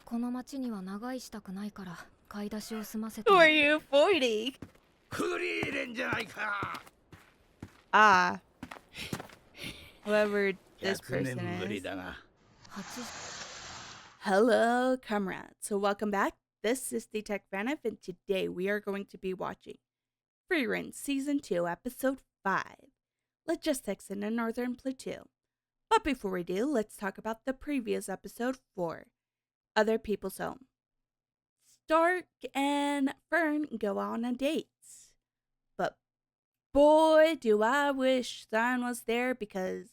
この町には長居したくないから買い出しを済ませて。 Who are you avoiding? フリーレンじゃないか。 Ah, whoever this 100 person 年ぶり is. だが。Hello, comrades. So welcome back. This is detectfanive, and today we are going to be watching Frieren Season 2, Episode 5, Logistics in the Northern Plateau. But before we do, let's talk about the previous episode 4, Other People's Home. Stark and Fern go on a date. But boy, do I wish Sun was there, because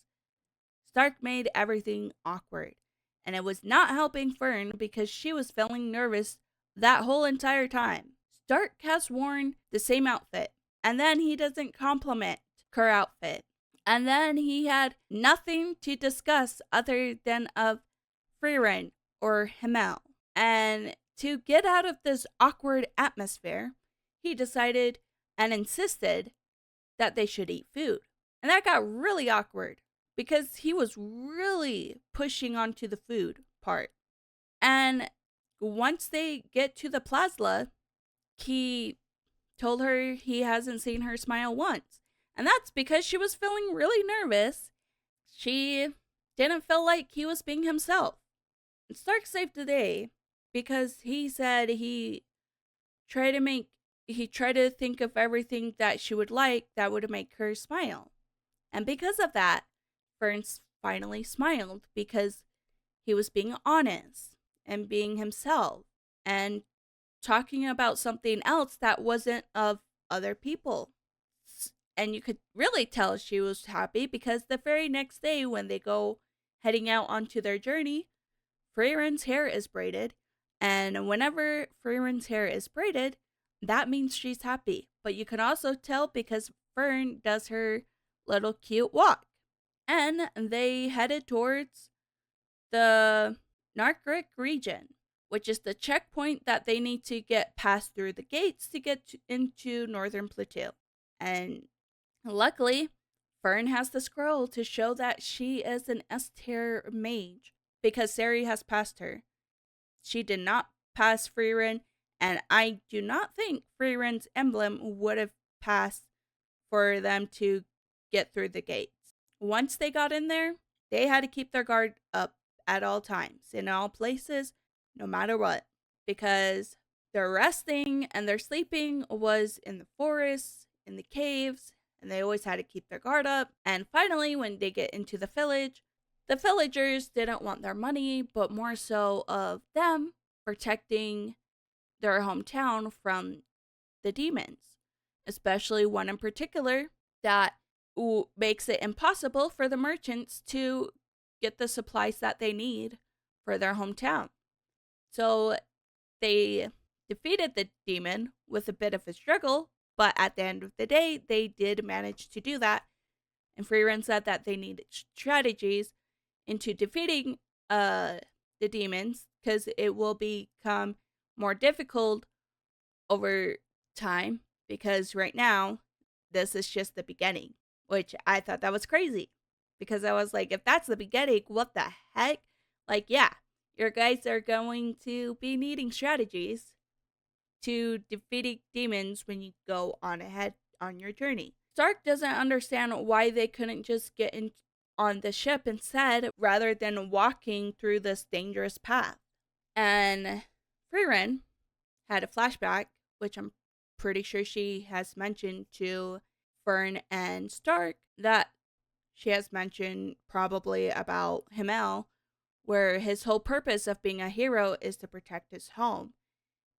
Stark made everything awkward. And it was not helping Fern because she was feeling nervous that whole entire time. Stark has worn the same outfit, and then he doesn't compliment her outfit. And then he had nothing to discuss other than of Frieren or Himmel. And to get out of this awkward atmosphere, he decided and insisted that they should eat food. And that got really awkward because he was really pushing onto the food part. And once they get to the plaza, he told her he hasn't seen her smile once. And that's because she was feeling really nervous. She didn't feel like he was being himself. And Stark saved the day because he said he tried to think of everything that she would like that would make her smile. And because of that, Fern finally smiled because he was being honest and being himself and talking about something else that wasn't of other people. And you could really tell she was happy because the very next day, when they go heading out onto their journey, Frieren's hair is braided. And whenever Frieren's hair is braided, that means she's happy. But you can also tell because Fern does her little cute walk. And they headed towards the Narkrik region, which is the checkpoint that they need to get past through the gates to get into Northern Plateau. And luckily, Fern has the scroll to show that she is an S-tier mage because Sari has passed her. She did not pass Frieren, and I do not think Frieren's emblem would have passed for them to get through the gates. Once they got in there, they had to keep their guard up at all times, in all places, no matter what, because their resting and their sleeping was in the forests, in the caves, and they always had to keep their guard up. And finally, when they get into the village, the villagers didn't want their money, but more so of them protecting their hometown from the demons, especially one in particular that makes it impossible for the merchants to get the supplies that they need for their hometown. So they defeated the demon with a bit of a struggle, but at the end of the day, they did manage to do that. And Frieren said that they needed strategies into defeating the demons because it will become more difficult over time, because right now this is just the beginning, which I thought that was crazy because I was like, if that's the beginning, what the heck? Like, yeah, your guys are going to be needing strategies to defeating demons when you go on ahead on your journey. Stark doesn't understand why they couldn't just get in on the ship instead rather than walking through this dangerous path. And Frieren had a flashback, which I'm pretty sure she has mentioned to Fern and Stark, that she has mentioned probably about Himmel, where his whole purpose of being a hero is to protect his home.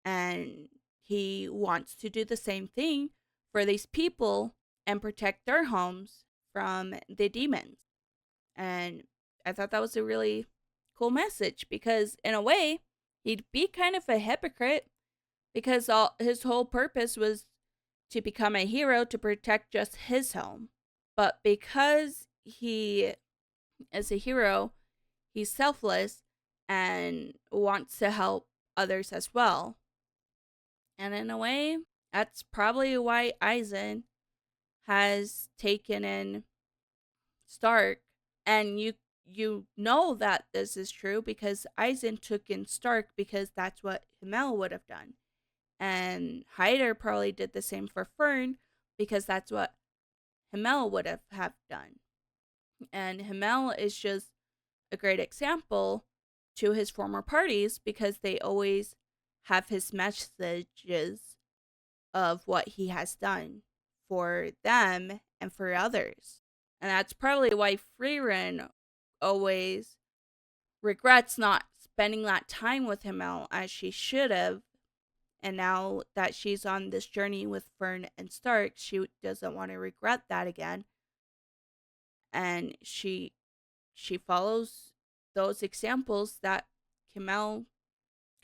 And he wants to do the same thing for these people and protect their homes from the demons. And I thought that was a really cool message because, in a way, he'd be kind of a hypocrite because his whole purpose was to become a hero to protect just his home. But because he is a hero, he's selfless and wants to help others as well. And in a way, that's probably why Aizen has taken in Stark. And you you know that this is true because Eisen took in Stark because that's what Himmel would have done. And Hyder probably did the same for Fern because that's what Himmel would have done. And Himmel is just a great example to his former parties because they always have his messages of what he has done for them and for others. And that's probably why Frieren always regrets not spending that time with Himmel as she should have. And now that she's on this journey with Fern and Stark, she doesn't want to regret that again. And she follows those examples that Himmel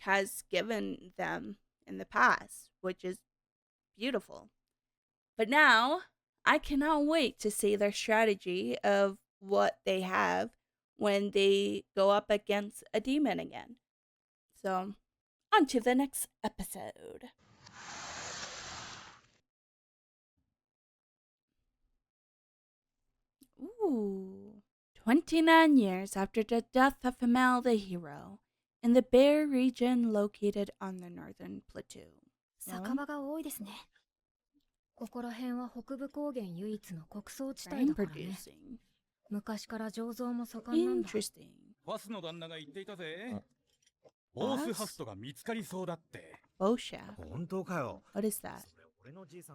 has given them in the past, which is beautiful. But now I cannot wait to see their strategy of what they have when they go up against a demon again. So, on to the next episode. Ooh. 29 years after the death of Himmel the hero, in the Bear region located on the northern plateau. 酒場が多いですね。ここら辺は北部高原唯一の穀倉地帯だからね。昔から醸造も盛んなんだ。Interesting. ファスの旦那が言っていたぜ。ボースハフトが見つかりそうだって。Bosha. 本当かよ。What is that?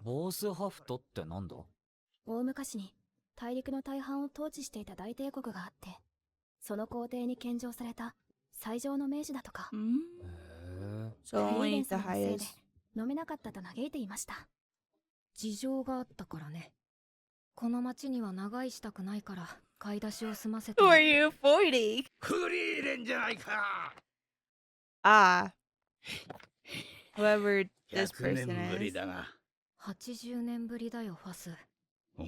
ボースハフトってなんだ？大昔に大陸の大半を統治していた大帝国があって、その皇帝に献上された最上の名手だとか。So フリーレ only ン the 様のせいで highest. 飲めなかったと嘆いていました。事情があったからね。この町には長居したくないから買い出しを済ませて。 Who are you avoiding? フリーレンじゃないか。Ah. Whoever this 100 person 年ぶり is. だが。 80年ぶりだよ、ファス。お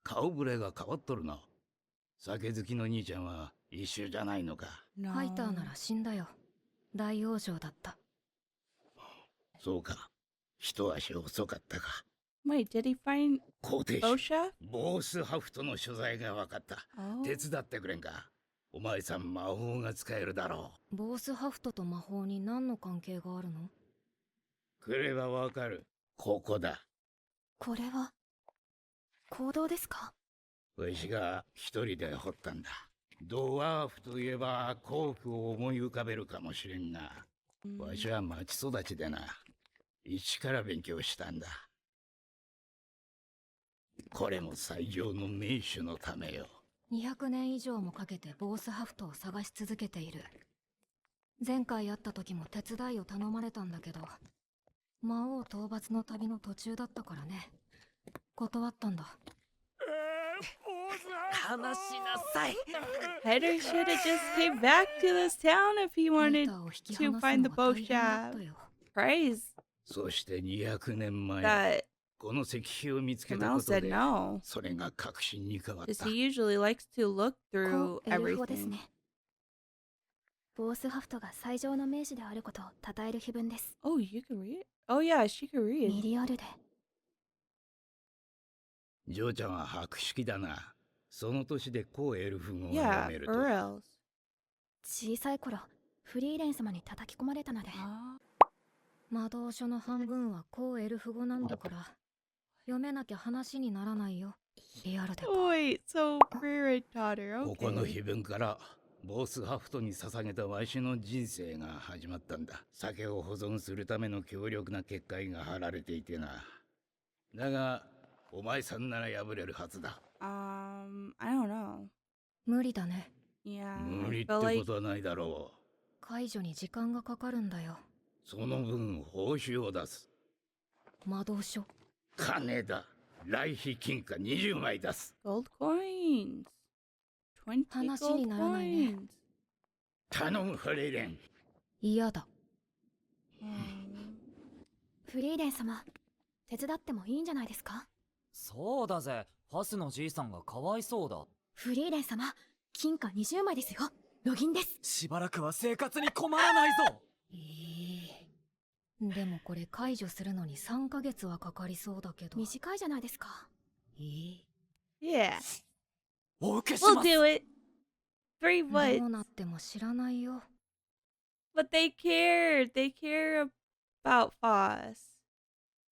顔ぶれが変わっとるな。酒好きの兄ちゃんは一緒じゃないのか。No. ハイターなら死んだよ。大往生だった。そうか。一足遅かったか。Wait, did he find 皇帝 Bosha? ボースハフトの所在が分かった。 Oh. 手伝ってくれんか。お前さん魔法が使えるだろボースハフトと魔法に何の関係があるの？う。来ればわかる。ここだ。これは行動ですか？わしが一人で掘ったんだ。ドワーフといえば甲府を思い浮かべるかもしれんが、わしは町育ちでな、一から勉強したんだ。これも最上の名手のためよ。200年以上もかけてボースハフトを探し続けている。前回会った時も手伝いを頼まれたんだけど、魔王討伐の旅の途中だったからね。断ったんだ。話しなさい。 Header should have just came back to this town if he ハイ wanted ターを引き to 離す find の the が大変だ Bosha ったよ。 prize そして200年前、 that この石碑を見つけた Himmel こと said で、 no. それが確信に変わっ Because た。 he usually likes to look コ through エルフ語です everything. ね。ボースハフトが最上の名手であることを称える碑文です。 Oh, you can read? Oh yeah, she can ミ read. リアルで。嬢ちゃんは博識だな。その年で古エルフ語が Yeah, 読めると。 or else. 小さい頃、フリーレン様に叩き込まれたので、 魔導書の半分は古エルフ語なんだから、読めなきゃ話にならないよ。リアルでか。 Wait, so Frieren taught her. ここの Okay. 碑文からボースハフトに捧げたわしの人生が始まったんだ。酒を保存するための強力な結界が貼られていてな。だがお前さんなら破れるはずだ。I don't know. 無理だね。 Yeah, 無 I 理って feel こ like とはないだろう。解除に時間がかかるんだよ。その分報酬を出す。魔導書。金だ。来費金貨20枚出す。 gold coins. 20話 gold にならないね。 coins. 頼むフレイレン。嫌だ。フリーレン様、手伝ってもいいんじゃないですか？そうだぜ。ファスのじいさんがかわいそうだ。フリーレン様、金貨20枚ですよ。ロギンです。しばらくは生活に困らないぞ。でもこれ解除するのに3ヶ月はかかりそうだけど。短いじゃないですか。Yeah. お受けし We'll ます。 do it. 3ど what? うなっても知らないよ。 But they care. They care about Foss.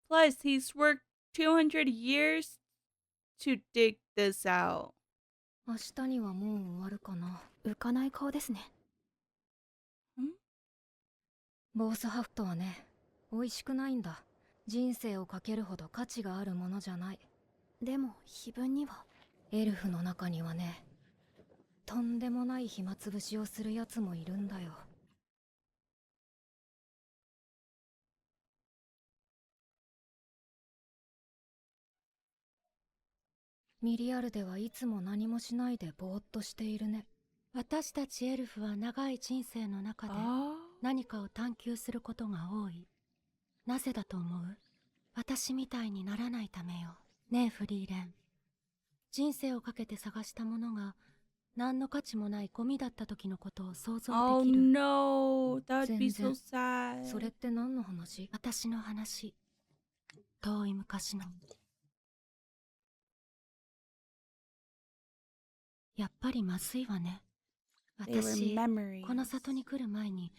Plus, he's worked 200 years to dig this out. 明日にはもう終わるかな。浮かない顔ですね。ボースハフトはね、美味しくないんだ。人生をかけるほど価値があるものじゃない。でも、碑文には。エルフの中にはね、とんでもない暇つぶしをするやつもいるんだよ。ミリアルではいつも何もしないでぼーっとしているね。私たちエルフは長い人生の中で何かを探求することが多い。なぜだと思う？私みたいにならないためよ。ねえフリーレン。人生をかけて探したものが何の価値もないゴミだった時のことを想像 Oh できる。 no, that would be so 全然。 sad. それって何の話？私の話。遠い昔の。やっぱりまずいわね。 They were 私、 memories. この里に来る前に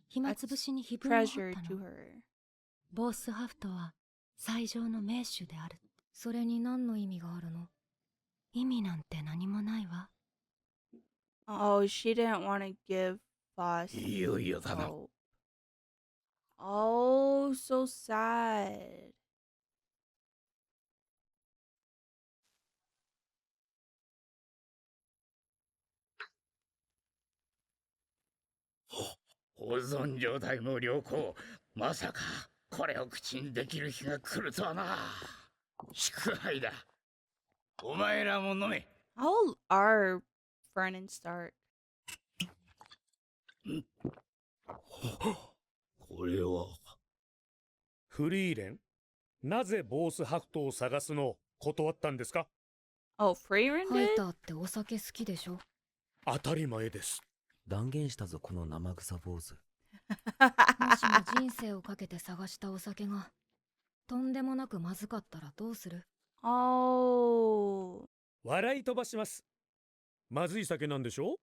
暇つぶしに碑 That's 文を掘 treasure った to の。 her. ボースハフトは最上の名手である。それに何の意味があるの？意味なんて何もないわ。 Oh, she didn't want to give Foss いよいよだな。 hope. Oh, so sad. 保存状態も良好。まさかこれを口にできる日が来るとはな。祝杯だ。お前らも飲め。 How old are Frieren and Stark? これはフリーレン、なぜボースハフトを探すのを断ったんですか？ Oh, Frieren ハイ did? ターってお酒好きでしょ？当たり前です。断言したぞこの生臭坊主。もしも人生をかけて探したお酒がとんでもなくまずかったらどうする？ Oh. 笑い飛ばします。まずい酒なんでしょ？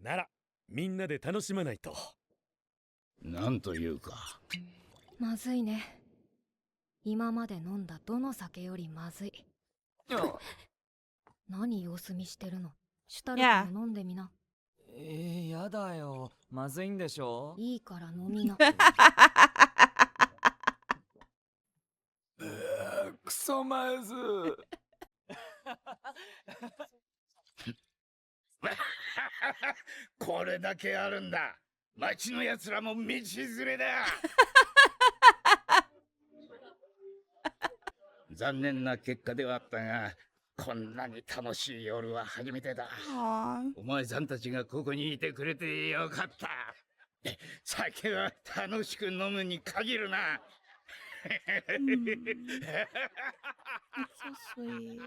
ならみんなで楽しまないと。なんというか。まずいね。今まで飲んだどの酒よりまずい。何様子見してるの？シュタルクも飲んでみな。やだよ。まずいんでしょ？いいから飲みな。クソまず。これだけあるんだ。町のやつらも道連れだ。残念な結果ではあったが、こんなに楽しい夜は初めてだ。 Aw. お前さんたちがここにいてくれてよかった。酒は楽しく飲むに限るな。That's so sweet.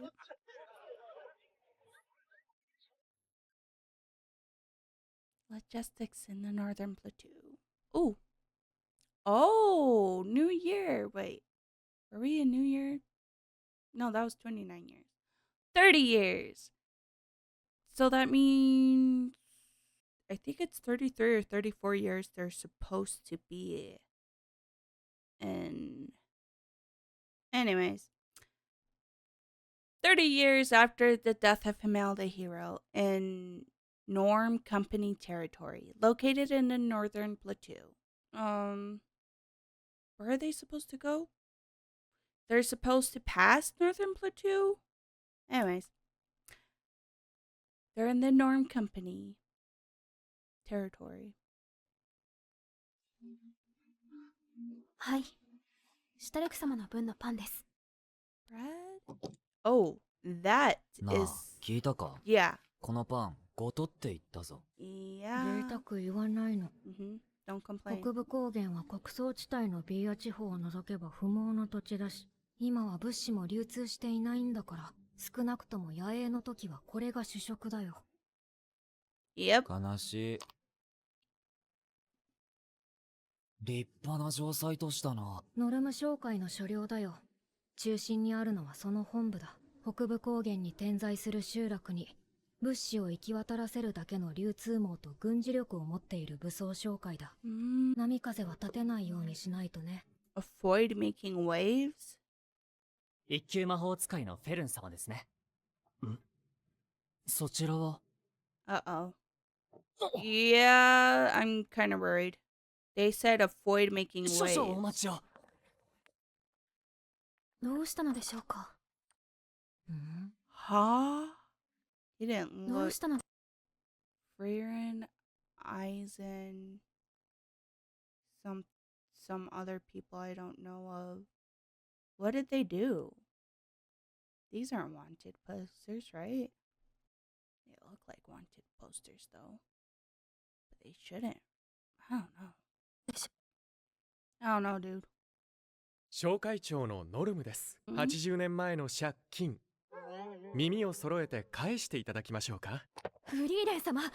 Logistics in the northern plateau. Ooh. Oh, New Year. Wait. Are we in New Year? No, that was 29 years. 30 years. So that means I think it's 33 or 34 years they're supposed to be in. Anyways. 30 years after the death of Himmel the hero in Norm Company territory, located in the northern plateau. Where are they supposed to go? They're supposed to pass northern plateau? Anyways. They're in the Norm Company territory. はい。シュタルク様の分のパンです。 Bread? Oh, that なあ is. 聞いたか？ Yeah. このパンごとって言ったぞ。 Yeah. 贅沢言わないの。 Don't complain. 北部高原は穀倉地帯のビーア地方を除けば不毛の土地だし、今は物資も流通していないんだから、少なくとも野営の時はこれが主食だよ。Yep. 悲しい。立派な城塞都市だな。ノルム商会の所領だよ。中心にあるのはその本部だ。北部高原に点在する集落に物資を行き渡らせるだけの流通網と軍事力を持っている武装商会だ。波風は立てないようにしないとね。Avoid making waves? 一級魔法使いのフェルン様ですね。そちらは Uh-oh. Yeah, I'm kind of worried. They said avoid making 少々お waves. 待ちを。どうしたのでしょうか。 Huh? He didn't どう look. したの。 Frieren, Eisen, some other people I don't know of. What did they do? These aren't wanted posters, right? They look like wanted posters though. But they shouldn't. I don't know. I don't know, dude. 商会長のノルムです。うん80年前の借金。耳を揃えて返していただきましょうか。フリーレン様、借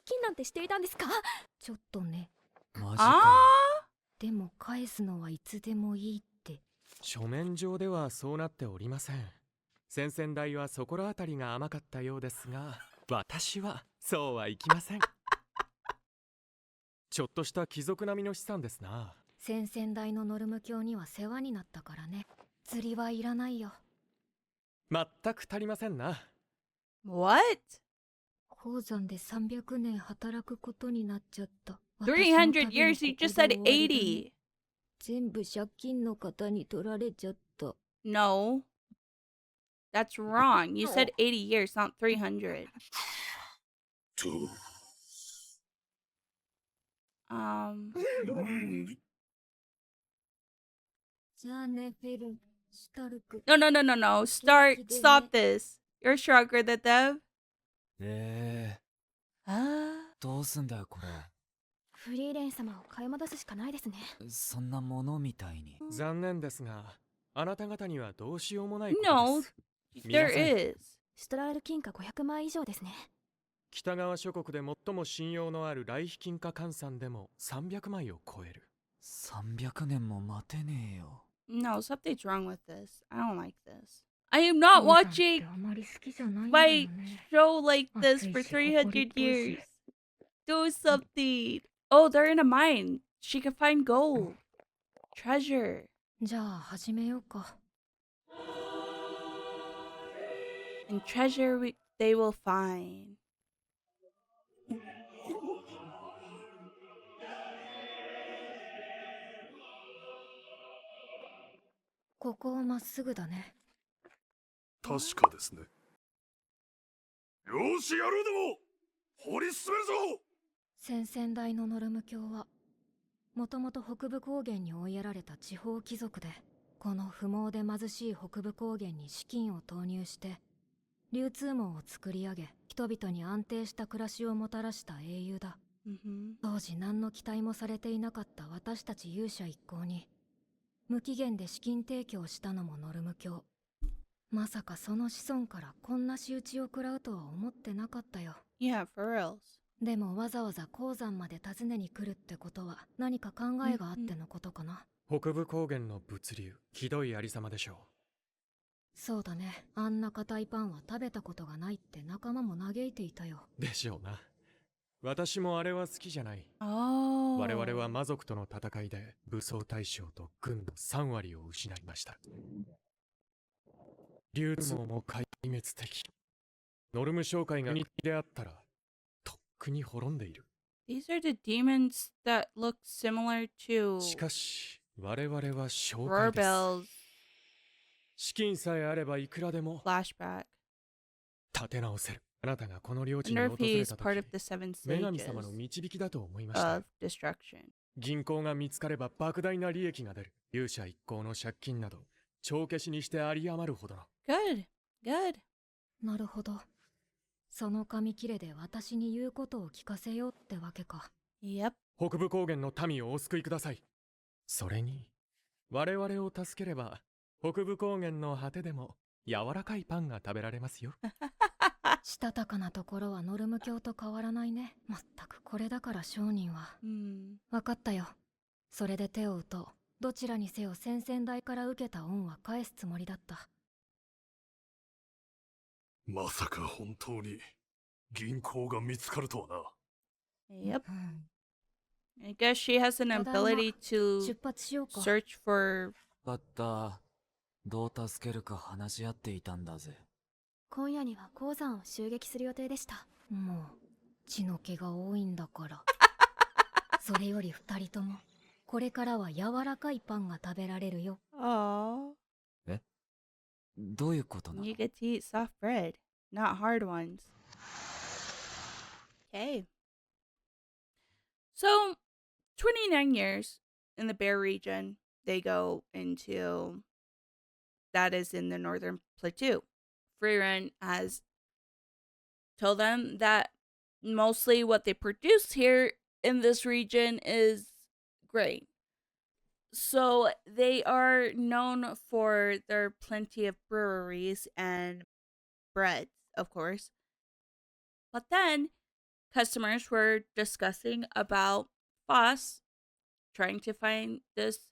金なんてしていたんですか。ちょっとね。マジ Ah! か。でも返すのはいつでもいいって。書面上ではそうなっておりません。先々代はそこらあたりが甘かったようですが、私はそうはいきません。ちょっとした貴族並みの資産ですな。先々代のノルム教には世話になったからね。釣りはいらないよ。全く足りませんな。What? 鉱山で300年働くことになっちゃった。 300 years? You just said 80. 全部借金の方に取られちゃった。 No. That's wrong. You said 80 years, not 300. No. Stop this. You're stronger than them. どうすんだよこれ。フリーレン様を買い戻すしかないですね。そんなものみたいに。残念ですが、あなた方にはどうしようもないこと No, です。 there is. シュトラール金貨500枚以上ですね。北側諸国で最も信用のある来費金貨換算でも300枚を超える。300年も待てねえよ。No, something's wrong with this. I don't like this. I am not watching あまり好きじゃないんだ my よね。 show like this for 300 years. Do something. Oh, they're in a mine. She can find gold. Treasure. じゃあ始めようか。 And treasure they will find. ここをまっすぐだね。確かですね。よーし、野郎ども掘り進めるぞ。先々代のノルム教はもともと北部高原に追いやられた地方貴族で、この不毛で貧しい北部高原に資金を投入して流通網を作り上げ、人々に安定した暮らしをもたらした英雄だ。 当時何の期待もされていなかった私たち勇者一行に無期限で資金提供したのもノルム教。まさかその子孫からこんな仕打ちを食らうとは思ってなかったよ。 Yeah, for reals. でもわざわざ鉱山まで訪ねに来るってことは何か考えがあってのことかな。北部高原の物流、ひどいありさまでしょう。そうだね。あんな硬いパンは食べたことがないって仲間も嘆いていたよ。でしょうな。私もあれは好きじゃない。 Oh. 我々は魔族との戦いで武装大将と軍の3割を失いました。流通網も壊滅的。ノルム商会が日であったらとっくに滅んでいる。 These are the demons that look similar to しかし我々は商会です。 Rorbel's 資金さえあればいくらでも flashback. 立て直せる。あなたがこの領地 I に wonder 訪 if れ he's た part 時 of the seven 女神 sages 様の導きだと思いました。 of destruction. 銀行が見つかれば莫大な利益が出る。勇者一行の借金など帳消しにして有り余るほどの。 Good. なるほど。その紙切れで私に言うことを聞かせようってわけか。 Yep. 北部高原の民をお救いください。それに我々を助ければ北部高原の果てでも柔らかいパンが食べられますよ。したたかなところはノルム教と変わらないね。まったくこれだから商人は。わかったよ。それで手を打とう。どちらにせよ先々代から受けた恩は返すつもりだった。まさか本当に銀行が見つかるとはな。 Yep. I guess she has an ability to 出発しようか。 search for. バッタどう助けるか話し合っていたんだぜ。今夜には鉱山を襲撃する予定でした。もう血の気が多いんだからそれより二人ともこれからは柔らかいパンが食べられるよ。 Aww. どういうことなの？ You get to eat soft bread, not hard ones. Okay. So, 29 years in the Bear region, they go into. That is in the northern Plateau. Frieren has told them that mostly what they produce here in this region is grain. So they are known for their plenty of breweries and breads, of course. But then customers were discussing about Foss trying to find this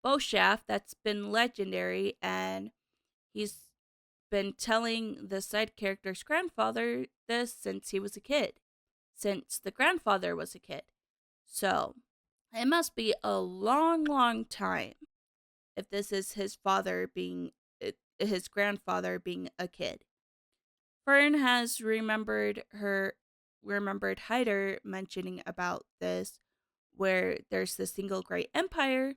bow shaft that's been legendary, and he's been telling the side character's grandfather this since he was a kid, since the grandfather was a kid. So it must be a long, long time if this is his grandfather being a kid. Fern has remembered Hyder mentioning about this, where there's the single great empire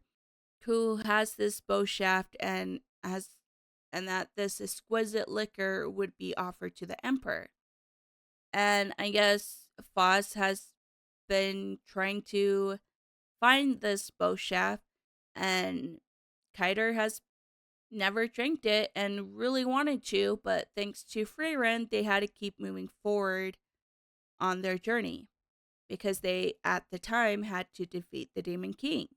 who has this bow shaft and that this exquisite liquor would be offered to the emperor. And I guess Foss has been trying to find this bow shaft, and Kiter has never drank it and really wanted to, but thanks to Frieren, they had to keep moving forward on their journey because they, at the time, had to defeat the Demon King.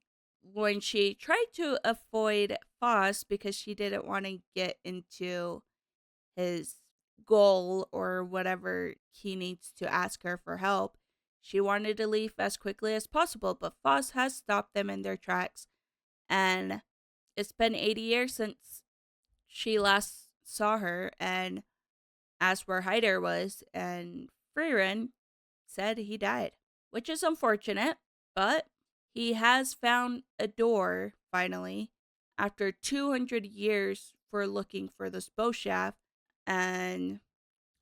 When she tried to avoid Foss because she didn't want to get into his goal or whatever he needs to ask her for help, she wanted to leave as quickly as possible, but Foss has stopped them in their tracks, and it's been 80 years since she last saw her and asked where Hyder was, and Frieren said he died, which is unfortunate, but he has found a door, finally, after 200 years for looking for this bow shaft, and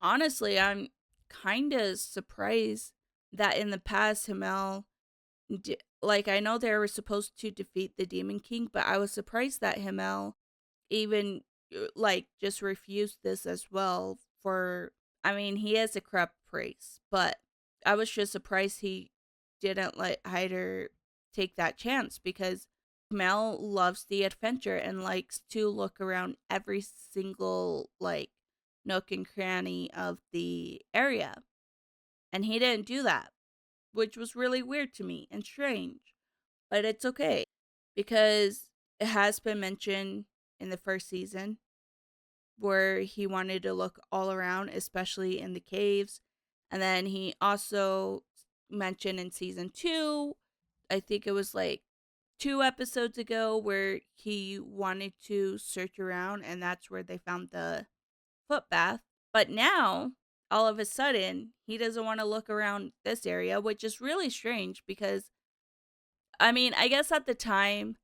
honestly, I'm kind of surprised that in the past, Himmel, I know they were supposed to defeat the Demon King, but I was surprised that Himmel even, just refused this as well he is a corrupt priest, but I was just surprised he didn't let Hyder take that chance, because Mel loves the adventure and likes to look around every single nook and cranny of the area, and he didn't do that, which was really weird to me and strange. But it's okay, because it has been mentioned in the first season where he wanted to look all around, especially in the caves. And then he also mentioned in season 2, I think it was 2 episodes ago, where he wanted to search around, and that's where they found the foot bath. But now, all of a sudden, he doesn't want to look around this area, which is really strange because, I guess at the time,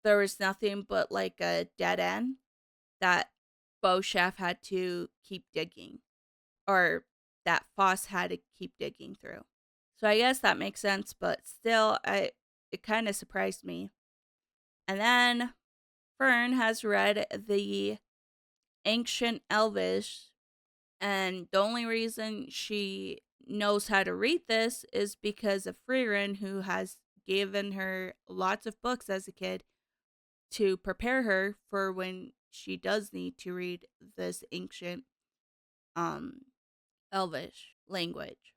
there was nothing but a dead end that Bo Chef had to keep digging, or that Foss had to keep digging through. So I guess that makes sense, but still, it kind of surprised me. And then Fern has read the Ancient Elvish, and the only reason she knows how to read this is because of Frieren, who has given her lots of books as a kid to prepare her for when she does need to read this ancient Elvish language.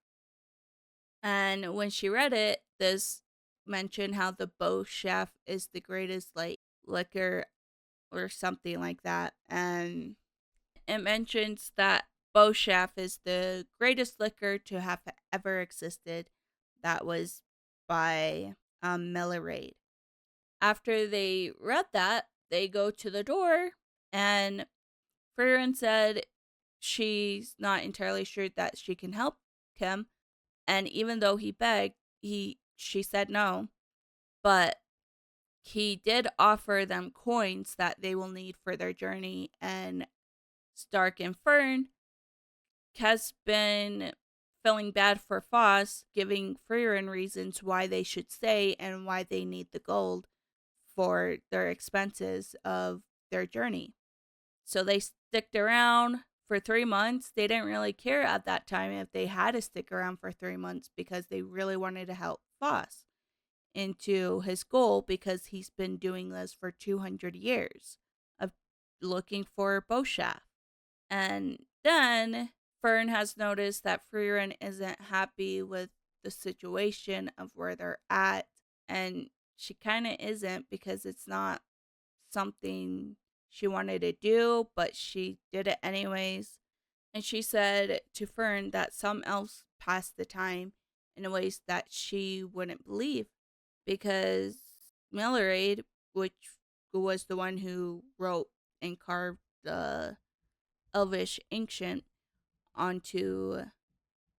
And when she read it, this mentioned how the Bow Chef is the greatest liquor or something like that. And it mentions that Bow Chef is the greatest liquor to have ever existed. That was by Millerade. After they read that, they go to the door, and Frieren said she's not entirely sure that she can help him. And even though he begged, she said no. But he did offer them coins that they will need for their journey. And Stark and Fern has been feeling bad for Foss, giving Frieren reasons why they should stay and why they need the gold for their expenses of their journey. So they sticked around for 3 months. They didn't really care at that time if they had to stick around for 3 months because they really wanted to help Foss into his goal, because he's been doing this for 200 years of looking for a bow shaft. And then Fern has noticed that Frieren isn't happy with the situation of where they're at, and she kind of isn't, because it's not something she wanted to do, but she did it anyways. And she said to Fern that some elves passed the time in ways that she wouldn't believe, because Millerade, which was the one who wrote and carved the Elvish ancient onto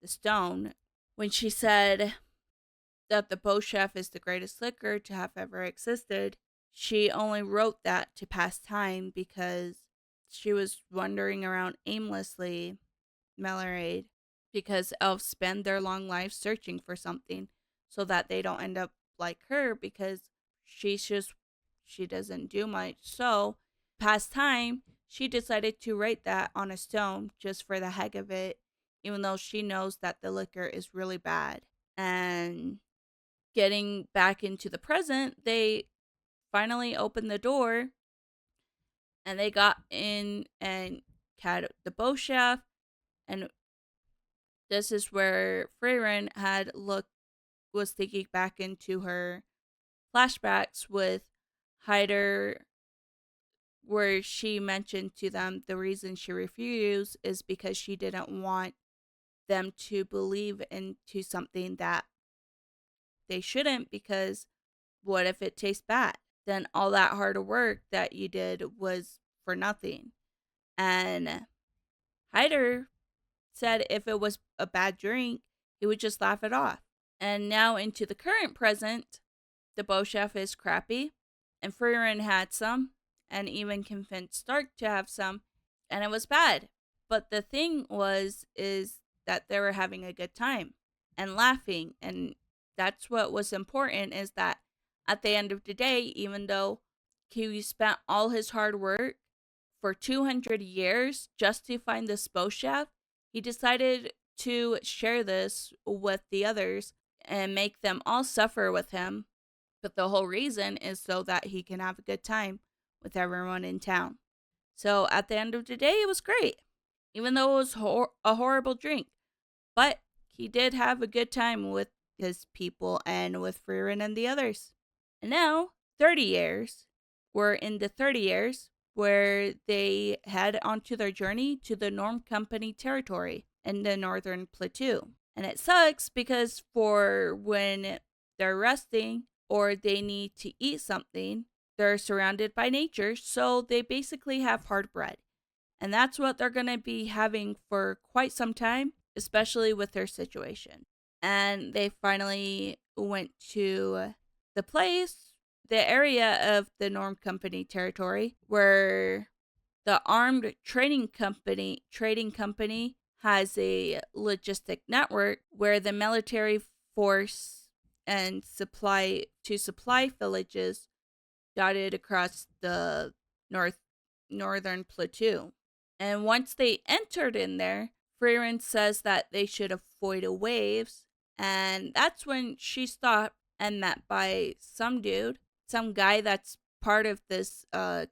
the stone, when she said that the bow shaft is the greatest liquor to have ever existed, she only wrote that to pass time because she was wandering around aimlessly, Millerade, because elves spend their long lives searching for something so that they don't end up like her, because she doesn't do much. So, past time, she decided to write that on a stone just for the heck of it, even though she knows that the liquor is really bad. And getting back into the present, they finally opened the door and they got in and had the bow shaft. And this is where Frieren was thinking back into her flashbacks with Hyder, where she mentioned to them the reason she refused is because she didn't want them to believe into something that they shouldn't, because what if it tastes bad? Then all that hard work that you did was for nothing. And Hyder said if it was a bad drink, he would just laugh it off. And now into the current present, the bow shaft is crappy, and Frieren had some, and even convinced Stark to have some, and it was bad. But the thing is that they were having a good time and laughing, and that's what was important, is that at the end of the day, even though he spent all his hard work for 200 years just to find this bow shaft, he decided to share this with the others and make them all suffer with him. But the whole reason is so that he can have a good time with everyone in town. So at the end of the day, it was great, even though it was a horrible drink. But he did have a good time with his people and with Frieren and the others. And now, 30 years, we're in the 30 years where they head onto their journey to the Norm Company territory in the northern Plateau. And it sucks because for when they're resting or they need to eat something, they're surrounded by nature, so they basically have hard bread. And that's what they're going to be having for quite some time, especially with their situation. And they finally went to the area of the Norm Company territory, where the armed trading company has a logistic network where the military force and supply villages dotted across the northern plateau. And once they entered in there, Frieren says that they should avoid the waves, and that's when she stopped and met by some guy that's part of this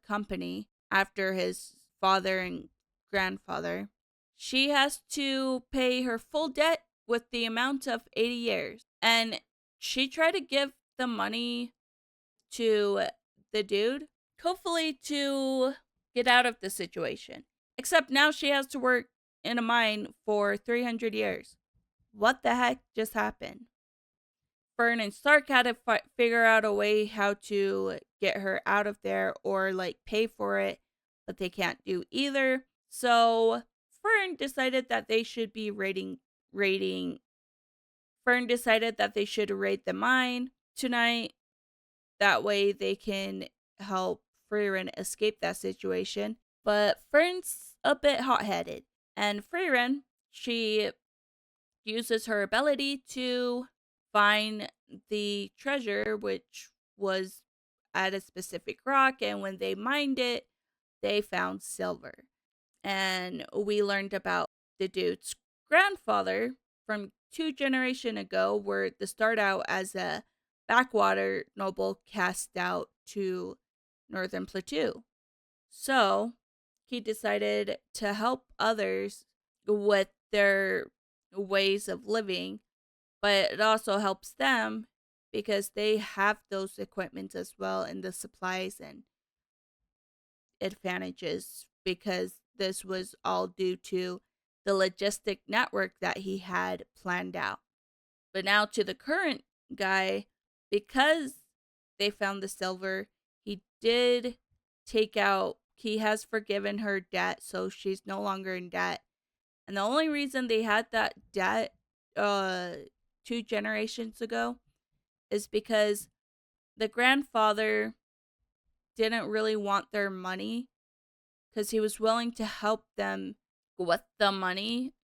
company after his father and grandfather. She has to pay her full debt with the amount of 80 years. And she tried to give the money to the dude, hopefully to get out of the situation. Except now she has to work in a mine for 300 years. What the heck just happened? Fern and Stark had to figure out a way how to get her out of there or like pay for it, but they can't do either. So Fern decided that they should be Fern decided that they should raid the mine tonight. That way they can help Frieren escape that situation. But Fern's a bit hot-headed. And Frieren, she uses her ability to find the treasure, which was at a specific rock. And when they mined it, they found silver. And we learned about the dude's grandfather from 2 generations ago, where they start out as a backwater noble cast out to northern Plateau. So he decided to help others with their ways of living, but it also helps them because they have those equipments as well and the supplies and advantages, because this was all due to the logistic network that he had planned out. But now to the current guy, because they found the silver, he has forgiven her debt, so she's no longer in debt. And the only reason they had that debt 2 generations ago is because the grandfather didn't really want their money, because he was willing to help them with the money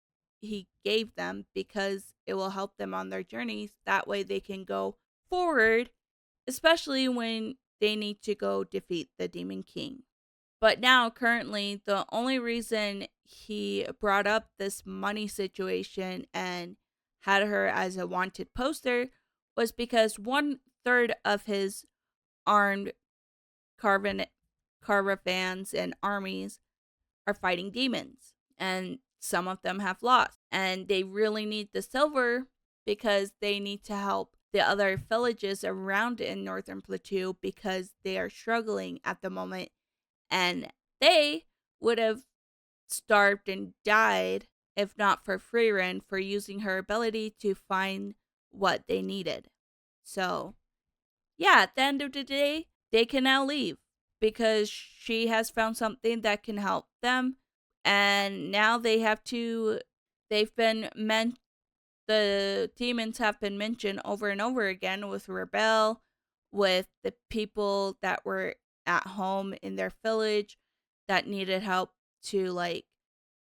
he gave them because it will help them on their journeys. That way they can go forward, especially when they need to go defeat the Demon King. But now, currently, the only reason he brought up this money situation and had her as a wanted poster was because 1/3 of his armed caravans and armies are fighting demons, and some of them have lost, and they really need the silver because they need to help the other villages around in northern Plateau because they are struggling at the moment, and they would have starved and died if not for Frieren for using her ability to find what they needed. So yeah, at the end of the day, they can now leave because she has found something that can help them. And now the demons have been mentioned over and over again with Rebel, with the people that were at home in their village that needed help to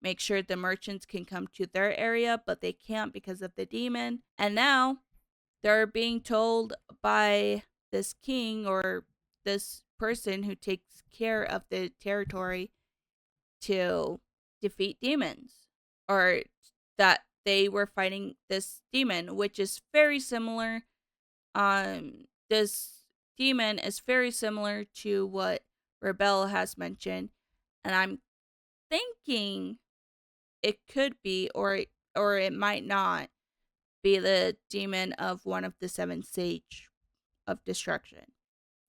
make sure the merchants can come to their area, but they can't because of the demon. And now they're being told by this king or this person who takes care of the territory to defeat demons, or that they were fighting this demon, which is very similar. This demon is very similar to what Rebel has mentioned, and I'm thinking it could be, or it might not be, the demon of one of the 7 sage of destruction.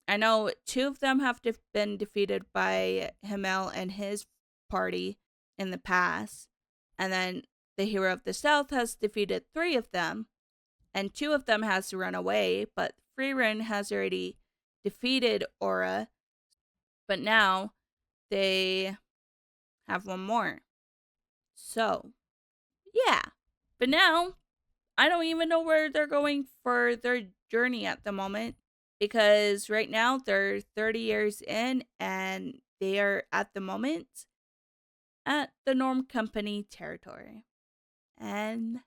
I know 2 of them have been defeated by Himmel and his party in the past, and then the Hero of the South has defeated 3 of them, and 2 of them has run away, but Frieren has already defeated Aura, but now they have 1 more. So, yeah. But now, I don't even know where they're going for their journey at the moment, because right now they're 30 years in and they are at the moment at the Norm Company territory. And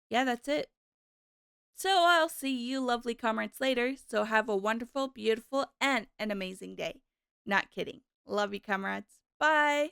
yeah, that's it. So I'll see you lovely comrades later. So have a wonderful, beautiful, and an amazing day. Not kidding. Love you, comrades. Bye.